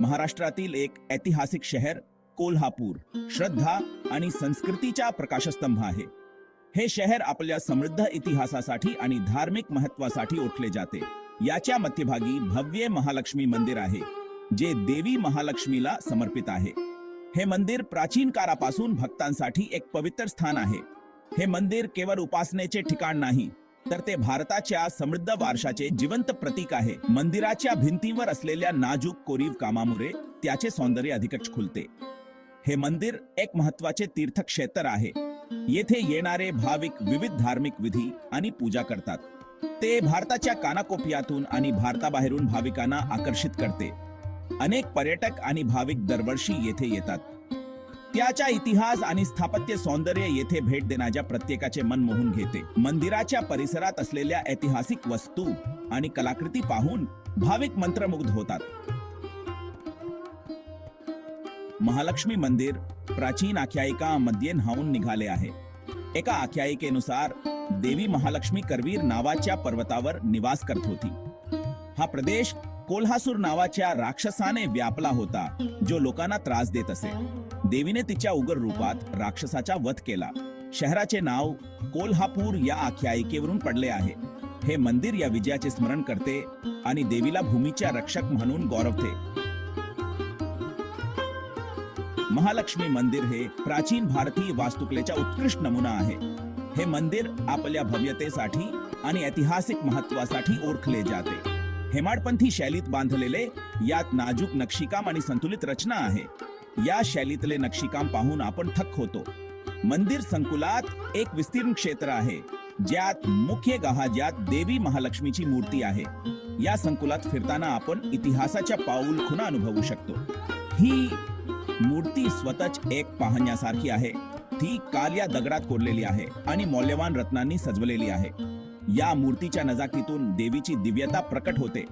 महाराष्ट्रातील एक ऐतिहासिक शहर कोल्हापूर श्रद्धा आणि संस्कृतीचा प्रकाशस्तंभ आहे. हे शहर आपल्या समृद्ध इतिहासासाठी आणि धार्मिक महत्त्वासाठी ओळखले जाते. याच्या मध्यभागी भव्य महालक्ष्मी मंदिर आहे, जे देवी महालक्ष्मीला समर्पित आहे. हे मंदिर प्राचीन काळापासून भक्तांसाठी एक पवित्र स्थान आहे. हे मंदिर केवळ उपासनेचे ठिकाण नाही, तर ते भारताच्या समृद्ध वारशाचे जिवंत प्रतीक आहे. मंदिराच्या भिंतीवर असलेल्या नाजूक कोरीव कामामुळे त्याचे सौंदर्य अधिकच खुलते. हे मंदिर एक महत्त्वाचे तीर्थक्षेत्र आहे. येथे येणारे भाविक विविध धार्मिक विधी आणि पूजा करतात. ते भारताच्या कानाकोपऱ्यातून आणि भारताबाहेरून भाविकांना आकर्षित करते. अनेक पर्यटक आणि भाविक दरवर्षी येथे येतात. त्याचा इतिहास आणि स्थापत्य सौंदर्य येथे भेट देण्याच्या प्रत्येकाचे मन मोहून घेते. मंदिराच्या परिसरात असलेल्या ऐतिहासिक वस्तू आणि कलाकृती पाहून भाविक मंत्रमुग्ध होतात. महालक्ष्मी मंदिर प्राचीन आख्यायिकांमध्ये न्हाऊन निघाले आहे. एका आख्यायिकेनुसार देवी महालक्ष्मी करवीर नावाच्या पर्वतावर निवास करत होती. हा प्रदेश कोल्हासूर नावाच्या राक्षसाने व्यापला होता, जो लोकांना त्रास देत असे. देवीने तिच्या उग्र रूपात राक्षसाचा वध केला. शहराचे नाव कोल्हापूर या आख्यायिकेवरून पडले आहे. हे मंदिर या विजयाचे स्मरण करते आणि देवीला भूमीच्या रक्षक म्हणून गौरवते. महालक्ष्मी मंदिर हे प्राचीन भारतीय वास्तुकलेचा उत्कृष्ट नमुना आहे. हे मंदिर आपल्या भव्यतेसाठी आणि ऐतिहासिक महत्त्वासाठी ओळखले जाते. हेमाडपंथी शैलीत बांधलेले यात नाजूक नक्षीकाम आणि संतुलित रचना आहे. या शैलीतले नक्षीकाम पाहून आपण थक्क होतो. मंदिर संकुलात एक विस्तीर्ण क्षेत्र आहे, ज्यात मुख्य गाभाऱ्यात देवी महालक्ष्मीची मूर्ती आहे. या संकुलात फिरताना आपण इतिहासाच्या पाऊलखुणा अनुभवू शकतो. ही मूर्ती स्वतःच एक पाहण्यासारखी आहे. ती काळ्या दगडात कोरलेली आहे आणि मौल्यवान रत्नांनी सजवलेली आहे. या मूर्तीच्या नजाकतीतून देवीची दिव्यता प्रकट होते.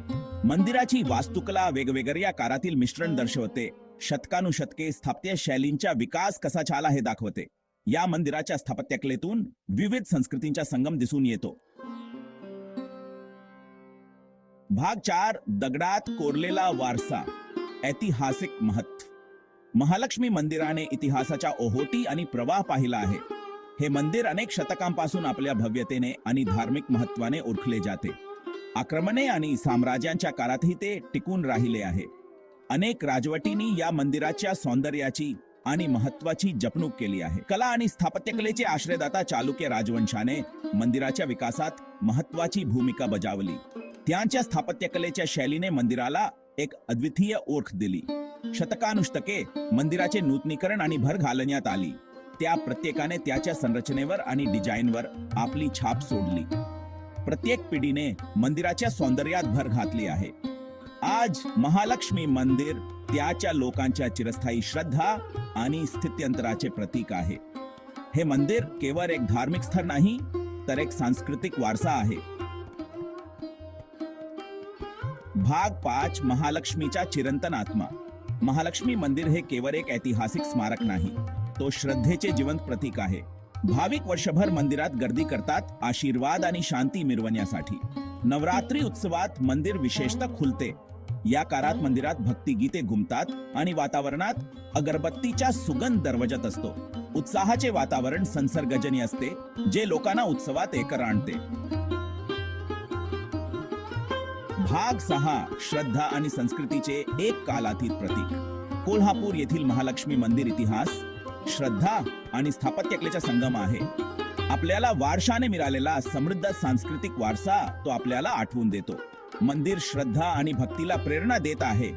मंदिराची वास्तुकला वेगवेगळ्या काळातील मिश्रण दर्शवते. शतकानुशतके स्थापत्य शैलींचा विकास कसा झाला हे दाखवते. या मंदिराच्या स्थापत्यकलेतून विविध संस्कृतींचा संगम दिसून येतो. भाग 4 दगडात कोरलेला वारसा, ऐतिहासिक महत्त्व. महालक्ष्मी मंदिराने इतिहासाच्या ओहोटी आणि प्रवाह पाहिला आहे. हे मंदिर अनेक शतकांपासून आपल्या भव्यतेने आणि धार्मिक महत्त्वाने ओळखले जाते. आक्रमणे आणि साम्राज्यांच्या काळातही ते टिकून राहिले आहे. अनेक राजवटींनी या मंदिराच्या सौंदर्याची आणि महत्त्वाची जपणूक केली आहे. कला आणि स्थापत्यकलेचे आश्रयदाता चालुक्य राजवंशाने मंदिराच्या विकासात महत्त्वाची भूमिका बजावली. त्यांच्या स्थापत्यकलेच्या शैलीने मंदिराला एक अद्वितीय ओळख दिली. शतकानुशतके मंदिराचे नूतनीकरण आणि भर घालण्यात आली. त्या प्रत्येकाने त्याच्या संरचनेवर आणि डिझाईनवर आपली छाप सोडली. प्रत्येक पिढीने मंदिराच्या सौंदर्यात भर घातली आहे. आज महालक्ष्मी मंदिर त्याच्या लोकांच्या चिरस्थायी श्रद्धा आणि स्थित्यंतराचे प्रतीक आहे. हे मंदिर केवळ एक धार्मिक स्थळ नाही, तर एक सांस्कृतिक वारसा आहे. भाग 5 महालक्ष्मीचा चिरंतन आत्मा. महालक्ष्मी मंदिर हे केवळ एक ऐतिहासिक स्मारक नाही, तो श्रद्धेचे जिवंत प्रतीक आहे. भाविक वर्षभर मंदिरात गर्दी करतात, आशीर्वाद आणि शांती मिळवण्यासाठी. नवरात्री उत्सवात मंदिर विशेषतः खुलते. या काळात मंदिरात भक्तिगीते घुमतात आणि वातावरणात अगरबत्तीचा सुगंध दरवजत असतो. उत्साहाचे वातावरण संसर्गजन्य असते, जे लोकांना उत्सवात एकत्र आणते. भाग 6 श्रद्धा आणि संस्कृतीचे एक कालातीत प्रतीक. कोल्हापूर येथील महालक्ष्मी मंदिर इतिहास, श्रद्धा आणि स्थापत्यकलेचा संगम आहे. आपल्याला वारशाने मिळालेला समृद्ध सांस्कृतिक वारसा तो आपल्याला आठवून देतो. मंदिर श्रद्धा आणि भक्तीला प्रेरणा देत आहे.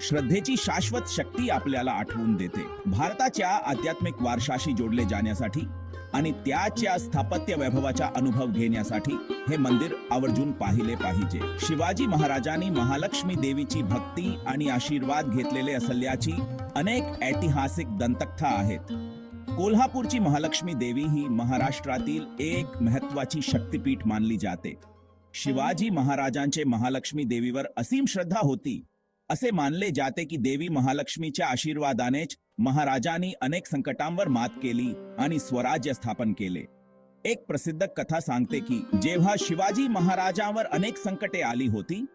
श्रद्धेची शाश्वत शक्ती आपल्याला आठवून देते. भारताच्या आध्यात्मिक वारशाशी जोडले जाण्यासाठी आणि त्याच्या स्थापत्य वैभवाचा अनुभव घेण्यासाठी हे मंदिर आवर्जून पाहिले पाहिजे. शिवाजी महाराजांनी महालक्ष्मी देवीची भक्ती आणि आशीर्वाद घेतलेले असल्याची अनेक ऐतिहासिक दंतकथा आहेत. कोल्हापूरची महालक्ष्मी देवी ही महाराष्ट्रातील एक महत्त्वाची शक्तिपीठ मानली जाते. शिवाजी महाराजांचे महालक्ष्मी देवीवर असीम श्रद्धा होती. असे मानले जाते की देवी महालक्ष्मीच्या आशीर्वादानेच महाराजांनी अनेक संकटांवर मात केली आणि स्वराज्य स्थापन केले. एक प्रसिद्ध कथा सांगते की जेव्हा शिवाजी महाराजांवर अनेक संकटे आली होती,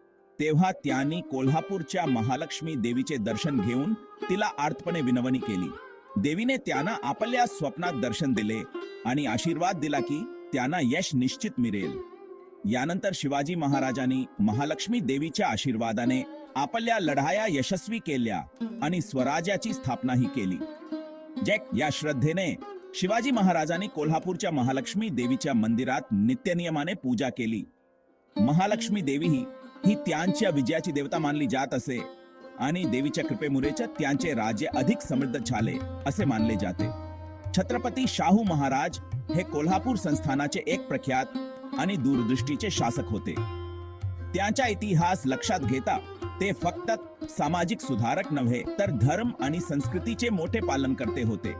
तेव्हा त्यांनी कोल्हापूरच्या महालक्ष्मी देवीचे दर्शन घेऊन तिला आर्तपणे विनवणी केली. देवीने त्यांना आपल्या स्वप्नात दर्शन दिले आणि आशीर्वाद दिला की त्यांना यश निश्चित मिळेल. यानंतर शिवाजी महाराजांनी महालक्ष्मी देवीच्या आशीर्वादाने आपल्या लढाया यशस्वी केल्या आणि स्वराज्याची स्थापनाही केली. या श्रद्धेने शिवाजी महाराजांनी कोल्हापूरच्या महालक्ष्मी देवीच्या मंदिरात नित्यनियमाने पूजा केली. महालक्ष्मी देवी ही त्यांच्या विजयाची देवता मानली जात असे आणि देवीच्या कृपेमुळेच त्यांचे राज्य अधिक समृद्ध झाले असे मानले जाते. छत्रपती शाहू महाराज हे कोल्हापूर संस्थानाचे एक प्रख्यात आणि दूरदृष्टीचे शासक होते. त्यांचा इतिहास लक्षात घेता ते फक्त सामाजिक सुधारक नव्हे तर धर्म आणि संस्कृतीचे मोठे पालन करते होते.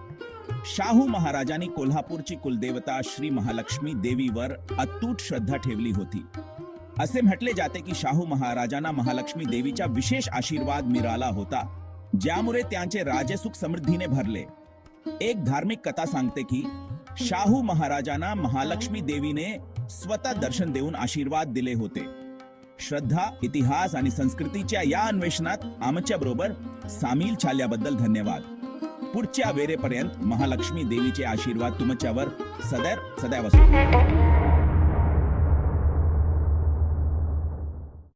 शाहू महाराजांनी कोल्हापूरची कुलदेवता श्री महालक्ष्मी देवीवर अतूट श्रद्धा ठेवली होती. असे म्हटले जाते की शाहू महाराजांना महालक्ष्मी देवीचा विशेष आशीर्वाद मिळाला होता, ज्यामुळे त्यांचे राज्य सुख समृद्धीने भरले. एक धार्मिक कथा सांगते की शाहू महाराजांना महालक्ष्मी देवीने स्वतः दर्शन देऊन आशीर्वाद दिले होते. श्रद्धा, इतिहास आणि संस्कृतीच्या या अन्वेषणात आमच्या बरोबर सामील झाल्याबद्दल धन्यवाद. पुढच्या वेळेपर्यंत महालक्ष्मी देवीचे आशीर्वाद तुमच्यावर सदैव असो.